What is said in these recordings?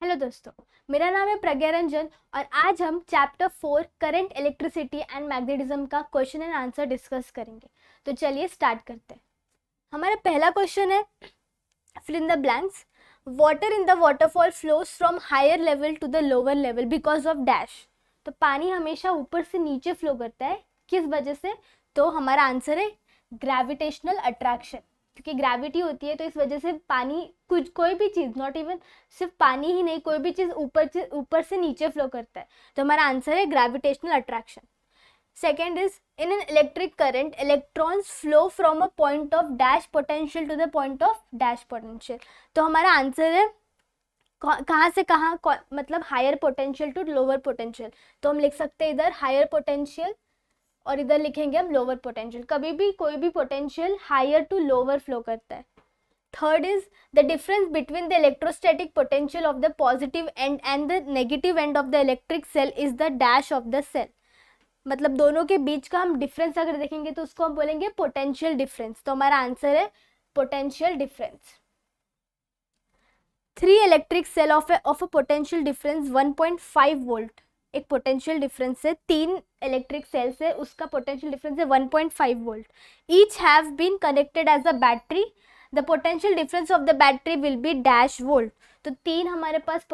Hello दोस्तों, मेरा नाम है प्रज्ञा रंजन और आज हम chapter 4 current electricity and magnetism का क्वेश्चन एंड आंसर डिस्कस करेंगे। तो चलिए स्टार्ट करते हैं। हमारा पहला क्वेश्चन है, fill in the blanks. Water in the waterfall flows from higher level to the lower level because of dash. तो पानी हमेशा ऊपर से नीचे फ्लो करता है, किस वजह से? तो हमारा आंसर है ग्रेविटेशनल अट्रैक्शन, क्योंकि ग्रेविटी होती है तो इस वजह से पानी, कुछ कोई भी चीज़, नॉट इवन सिर्फ पानी ही नहीं, कोई भी चीज़ ऊपर से नीचे फ्लो करता है। तो हमारा आंसर है gravitational attraction. Second is, in an electric current electrons flow from a point of dash potential to the point of dash potential. तो हमारा आंसर है कहाँ से कहाँ, मतलब higher potential to lower potential. तो हम लिख सकते हैं इधर हायर पोटेंशियल और इधर लिखेंगे हम लोअर पोटेंशियल। कभी भी कोई भी potential higher to lower flow करता है। Third is the difference between the electrostatic potential of the positive end and the negative end of the electric cell is the dash of the cell. मतलब दोनों के बीच का हम difference अगर देखेंगे तो उसको हम बोलेंगे पोटेंशियल डिफरेंस। तो हमारा आंसर है potential difference. 3 electric cell of a potential difference 1.5 volt. एक पोटेंशियल डिफरेंस है 3 इलेक्ट्रिक सेल से, उसका पोटेंशियल डिफरेंस है 1.5 volt. Each have been connected as a battery. The potential difference of the battery will be dash volt. तो हमारे पास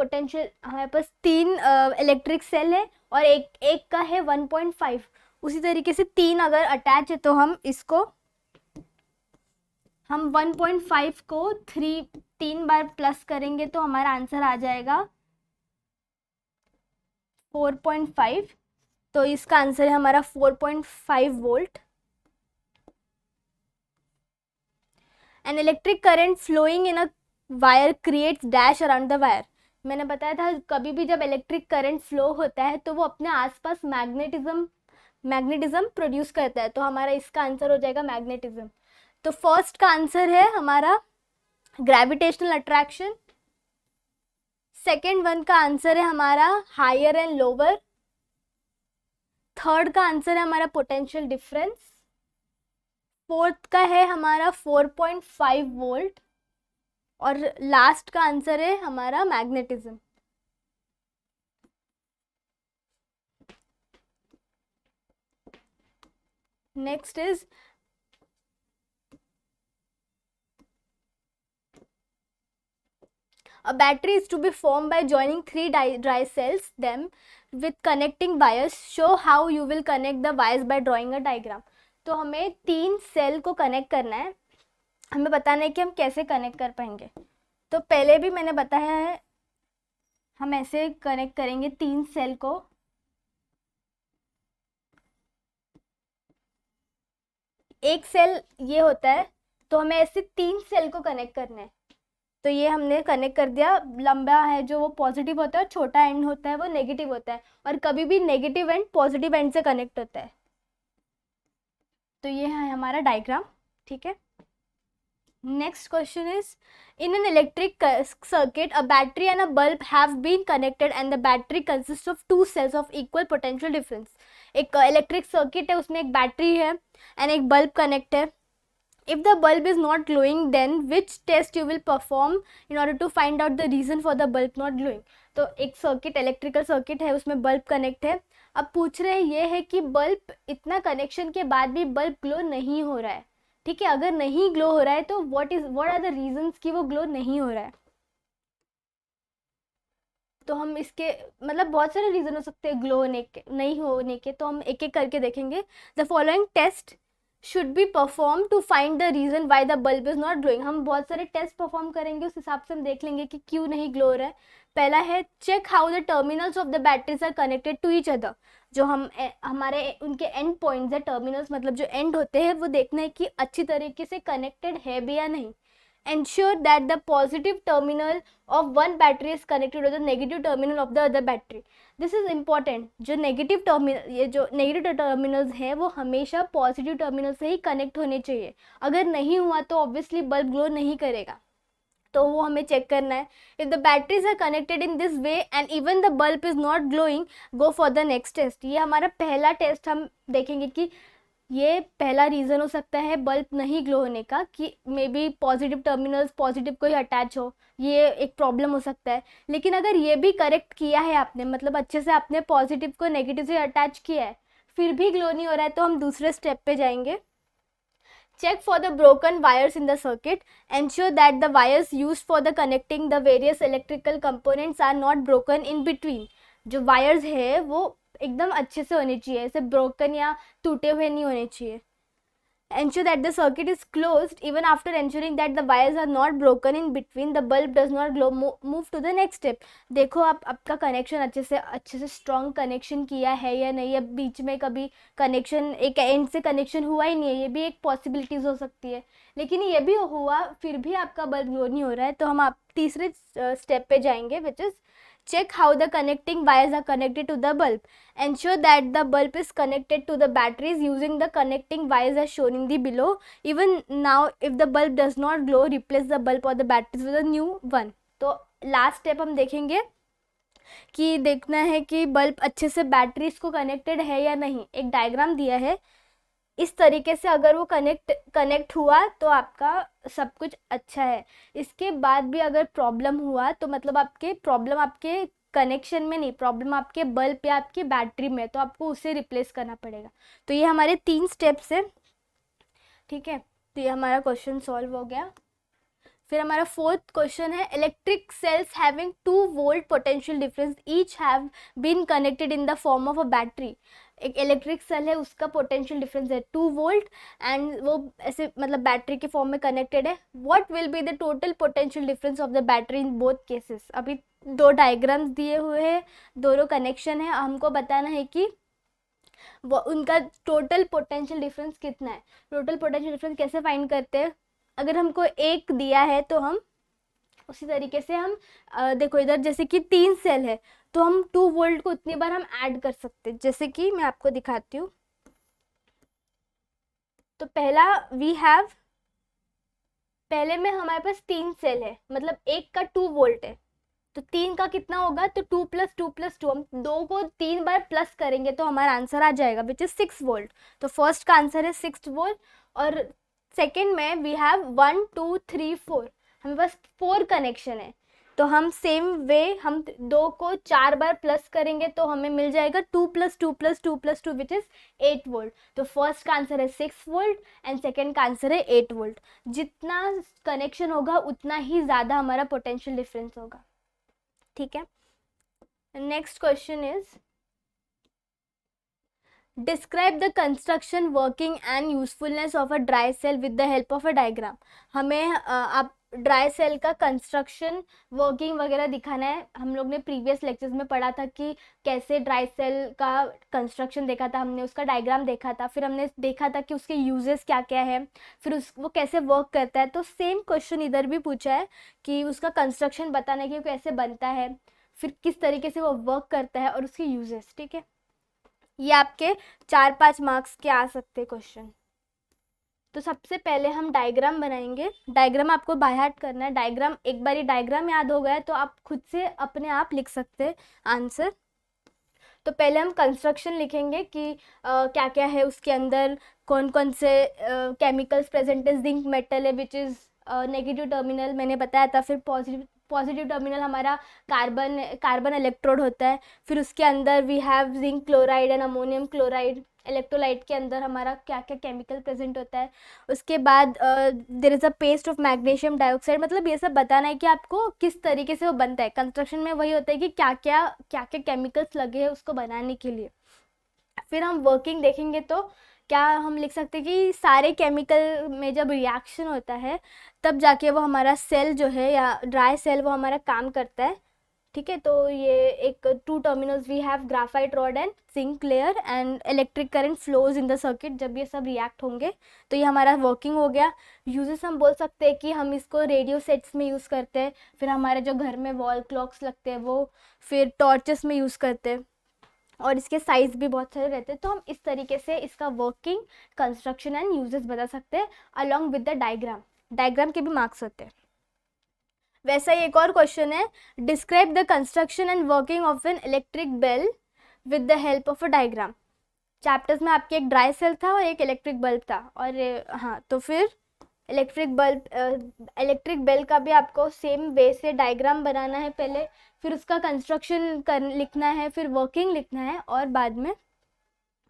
3 electric cell है और एक का है 1.5। उसी तरीके से 3 अगर अटैच है तो हम 1.5 को 3 बार प्लस करेंगे तो हमारा आंसर आ जाएगा 4.5। तो इसका आंसर है हमारा 4.5 volt. An electric current flowing in a wire creates dash around the wire. मैंने बताया था कभी भी जब इलेक्ट्रिक करंट फ्लो होता है तो वो अपने आसपास मैग्नेटिज्म प्रोड्यूस करता है। तो हमारा इसका आंसर हो जाएगा मैग्नेटिज्म। तो फर्स्ट का आंसर है हमारा ग्रेविटेशनल अट्रैक्शन। सेकेंड वन का आंसर है हमारा हायर एंड लोअर। थर्ड का आंसर है हमारा पोटेंशियल डिफरेंस। फोर्थ का है हमारा 4.5 वोल्ट और लास्ट का आंसर है हमारा magnetism. Next is, a battery is to be formed by joining 3 dry cells them with connecting wires. Show how you will connect the wires by drawing a diagram. तो हमें 3 cell को connect करना है, हमें बताना है कि हम कैसे कनेक्ट कर पाएंगे। तो पहले भी मैंने बताया है, हम ऐसे कनेक्ट करेंगे 3 सेल को। एक सेल ये होता है, तो हमें ऐसे 3 सेल को कनेक्ट करना है। तो ये हमने कनेक्ट कर दिया। लंबा है जो वो पॉजिटिव होता है और छोटा एंड होता है वो नेगेटिव होता है, और कभी भी नेगेटिव एंड पॉजिटिव एंड से कनेक्ट होता है। तो ये है हमारा डायग्राम, ठीक है। Next question is, in an electric circuit a battery and a bulb have been connected and the battery consist of 2 cells of equal potential difference. एक इलेक्ट्रिक सर्किट है, उसमें एक बैटरी है एंड एक बल्ब कनेक्ट है। If the bulb is not glowing, then which test you will perform in order to find out the reason for the bulb not glowing? तो एक circuit, electrical circuit है, उसमें bulb connect है। अब पूछ रहे हैं ये है कि बल्ब, इतना कनेक्शन के बाद भी बल्ब ग्लो नहीं हो रहा है, ठीक है। अगर नहीं ग्लो हो रहा है तो व्हाट आर द रीजंस कि वो ग्लो नहीं हो रहा है? तो हम इसके मतलब बहुत सारे रीजन हो सकते हैं ग्लो होने के, नहीं होने के। तो हम एक एक करके देखेंगे। The following test should be perform to find the reason why the bulb is not glowing. हम बहुत सारे टेस्ट परफॉर्म करेंगे, उस हिसाब से हम देख लेंगे कि क्यों नहीं ग्लो हो रहा है। पहला है, check how the terminals of the batteries are connected to each other. जो हमारे उनके एंड पॉइंट्स है, टर्मिनल्स मतलब जो एंड होते हैं, वो देखना है कि अच्छी तरीके से कनेक्टेड है भी या नहीं। Ensure that the positive terminal of one battery is connected to the negative terminal of the other battery. This is important. जो नेगेटिव टर्मिनल, ये जो नेगेटिव टर्मिनल्स हैं वो हमेशा पॉजिटिव टर्मिनल से ही कनेक्ट होने चाहिए। अगर नहीं हुआ तो ऑब्वियसली बल्ब ग्लो नहीं करेगा, तो वो हमें चेक करना है। If the batteries are connected in this way and even the bulb is not glowing, go for the next test. ये हमारा पहला टेस्ट, हम देखेंगे कि ये पहला रीज़न हो सकता है बल्ब नहीं ग्लो होने का, कि may be positive terminals positive को ही अटैच हो, ये एक प्रॉब्लम हो सकता है। लेकिन अगर ये भी करेक्ट किया है आपने, मतलब अच्छे से आपने पॉजिटिव को नेगेटिव से अटैच किया है, फिर भी ग्लो नहीं हो रहा है, तो हम दूसरे स्टेप पे जाएंगे। Check for the broken wires in the circuit. Ensure that the wires used for the connecting the various electrical components are not broken in between. जो wires है वो एकदम अच्छे से होने चाहिए, ऐसे broken या टूटे हुए नहीं होने चाहिए। Ensure that the circuit is closed. Even after ensuring that the wires are not broken in between, the bulb does not glow. Move to the next step. देखो आप आपका कनेक्शन अच्छे से स्ट्रॉन्ग कनेक्शन किया है या नहीं, या बीच में कभी कनेक्शन एक एंड से कनेक्शन हुआ ही नहीं है, ये भी एक पॉसिबिलिटीज़ हो सकती है। लेकिन ये भी हुआ फिर भी आपका बल्ब ग्लो नहीं हो रहा है, तो हम आप तीसरे स्टेप पे जाएंगे, which is check how the connecting wires are connected to the bulb. Ensure that the bulb is connected to the batteries using the connecting wires as shown in the below. Even now, if the bulb does not glow, replace the bulb or the batteries with a new one. तो last step हम देखेंगे कि देखना है कि bulb अच्छे से batteries को कनेक्टेड है या नहीं। एक डायग्राम दिया है, इस तरीके से अगर वो कनेक्ट हुआ तो आपका सब कुछ अच्छा है। इसके बाद भी अगर प्रॉब्लम हुआ तो मतलब आपके प्रॉब्लम आपके कनेक्शन में नहीं, प्रॉब्लम आपके बल्ब या आपके बैटरी में, तो आपको उसे रिप्लेस करना पड़ेगा। तो ये हमारे 3 स्टेप्स है, ठीक है। तो ये हमारा क्वेश्चन सॉल्व हो गया। फिर हमारा 4th क्वेश्चन है, electric cells having 2 volt potential difference each have been connected in the form of a battery. एक इलेक्ट्रिक सेल है, उसका पोटेंशियल डिफरेंस है 2 वोल्ट एंड वो ऐसे मतलब बैटरी के फॉर्म में कनेक्टेड है। What will be the total potential difference of the battery in both cases. अभी 2 डायग्राम्स दिए हुए हैं, दोनों कनेक्शन है, हमको बताना है कि वो उनका टोटल पोटेंशियल डिफरेंस कितना है। टोटल पोटेंशियल डिफरेंस कैसे फाइंड करते हैं, अगर हमको एक दिया है तो हम उसी तरीके से हम देखो इधर जैसे कि 3 सेल है, तो हम 2 वोल्ट को उतनी बार हम ऐड कर सकते हैं। जैसे कि मैं आपको दिखाती हूँ। तो पहला वी हैव, पहले में हमारे पास 3 सेल है, मतलब एक का 2 वोल्ट है, तो 3 का कितना होगा, तो 2 + 2 + 2, हम 2 को 3 बार प्लस करेंगे तो हमारा आंसर आ जाएगा विच इज 6 वोल्ट। तो फर्स्ट का आंसर है 6 वोल्ट। और सेकेंड में वी हैव 1 2 3 4, हमें पास 4 कनेक्शन है, तो हम सेम वे हम 2 को 4 बार प्लस करेंगे तो हमें मिल जाएगा 2 + 2 + 2 + 2 विच इज 8 वोल्ट। तो फर्स्ट का आंसर है 6 वोल्ट एंड सेकेंड का आंसर है 8 वोल्ट। जितना कनेक्शन होगा उतना ही ज़्यादा हमारा पोटेंशियल डिफरेंस होगा, ठीक है। Next question is, describe the construction working and usefulness of a dry cell with the help of a diagram. हमें आप ड्राई सेल का कंस्ट्रक्शन वर्किंग वगैरह दिखाना है। हम लोग ने प्रीवियस लेक्चर्स में पढ़ा था कि कैसे ड्राई सेल का कंस्ट्रक्शन देखा था, हमने उसका डायग्राम देखा था, फिर हमने देखा था कि उसके यूजेस क्या क्या है, फिर वो कैसे वर्क करता है। तो सेम क्वेश्चन इधर भी पूछा है कि उसका कंस्ट्रक्शन बताना है कि वो कैसे बनता है, फिर किस तरीके से वो वर्क करता है और उसके यूजेस, ठीक है। ये आपके 4-5 मार्क्स के आ सकते क्वेश्चन। तो सबसे पहले हम डायग्राम बनाएंगे। डायग्राम आपको बाय हार्ट करना है। डायग्राम एक बार डायग्राम याद हो गया तो आप खुद से अपने आप लिख सकते हैं आंसर। तो पहले हम कंस्ट्रक्शन लिखेंगे कि क्या क्या है उसके अंदर, कौन कौन से केमिकल्स प्रेजेंट है। जिंक मेटल है विच इज़ नेगेटिव टर्मिनल, मैंने बताया था। फिर पॉजिटिव टर्मिनल हमारा कार्बन इलेक्ट्रोड होता है। फिर उसके अंदर we have zinc chloride and ammonium chloride. Electrolyte के अंदर हमारा क्या क्या केमिकल प्रेजेंट होता है। उसके बाद there is a paste of magnesium dioxide. मतलब ये सब बताना है कि आपको किस तरीके से वो बनता है। कंस्ट्रक्शन में वही होता है कि क्या क्या केमिकल्स लगे हैं उसको बनाने के लिए। फिर हम वर्किंग देखेंगे तो क्या हम लिख सकते हैं कि सारे केमिकल में जब रिएक्शन होता है तब जाके वो हमारा सेल जो है या ड्राई सेल वो हमारा काम करता है, ठीक है। तो ये एक 2 terminals we have graphite rod and zinc layer and electric current flows in the circuit. जब ये सब रिएक्ट होंगे तो ये हमारा वर्किंग हो गया। यूजेस हम बोल सकते हैं कि हम इसको रेडियो सेट्स में यूज़ करते हैं, फिर हमारे जो घर में वॉल क्लॉक्स लगते हैं वो, फिर टॉर्चेस में यूज़ करते हैं, और इसके साइज भी बहुत सारे रहते हैं। तो हम इस तरीके से इसका वर्किंग, कंस्ट्रक्शन एंड यूजेस बता सकते हैं along with the diagram. Diagram के भी मार्क्स होते हैं। वैसा ही एक और क्वेश्चन है, describe the construction and working of an electric bell with the help of a diagram. Chapters में आपके एक ड्राई सेल था और एक इलेक्ट्रिक बल्ब था, और हाँ तो फिर इलेक्ट्रिक बेल का भी आपको सेम वे से डायग्राम बनाना है पहले, फिर उसका कंस्ट्रक्शन कर लिखना है, फिर वर्किंग लिखना है, और बाद में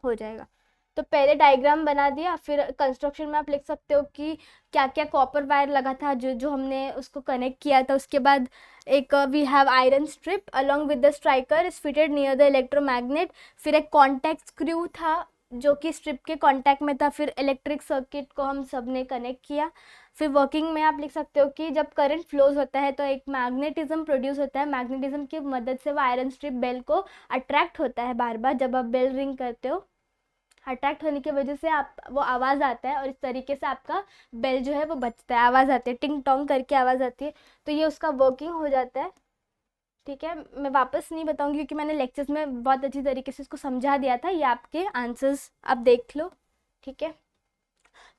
हो जाएगा। तो पहले डायग्राम बना दिया, फिर कंस्ट्रक्शन में आप लिख सकते हो कि क्या क्या कॉपर वायर लगा था जो जो हमने उसको कनेक्ट किया था। उसके बाद एक we have iron strip along with the striker is fitted near the electromagnet, फिर एक कॉन्टैक्ट स्क्रू था जो कि स्ट्रिप के कांटेक्ट में था, फिर इलेक्ट्रिक सर्किट को हम सब ने कनेक्ट किया। फिर वर्किंग में आप लिख सकते हो कि जब करंट फ्लोज होता है तो एक मैग्नेटिज्म प्रोड्यूस होता है, मैग्नेटिज्म की मदद से वो आयरन स्ट्रिप बेल को अट्रैक्ट होता है बार बार जब आप बेल रिंग करते हो, अट्रैक्ट होने की वजह से आप वो आवाज़ आता है और इस तरीके से आपका बेल जो है वो बजता है, आवाज़ आती है, टिंग टोंग करके आवाज़ आती है। तो ये उसका वर्किंग हो जाता है। ठीक है, मैं वापस नहीं बताऊंगी क्योंकि मैंने लेक्चर्स में बहुत अच्छी तरीके से इसको समझा दिया था। ये आपके आंसर्स आप देख लो। ठीक है,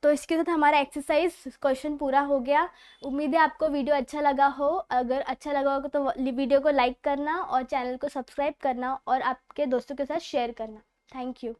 तो इसके साथ हमारा एक्सरसाइज क्वेश्चन पूरा हो गया। उम्मीद है आपको वीडियो अच्छा लगा हो। अगर अच्छा लगा होगा तो वीडियो को लाइक करना और चैनल को सब्सक्राइब करना और आपके दोस्तों के साथ शेयर करना। Thank you.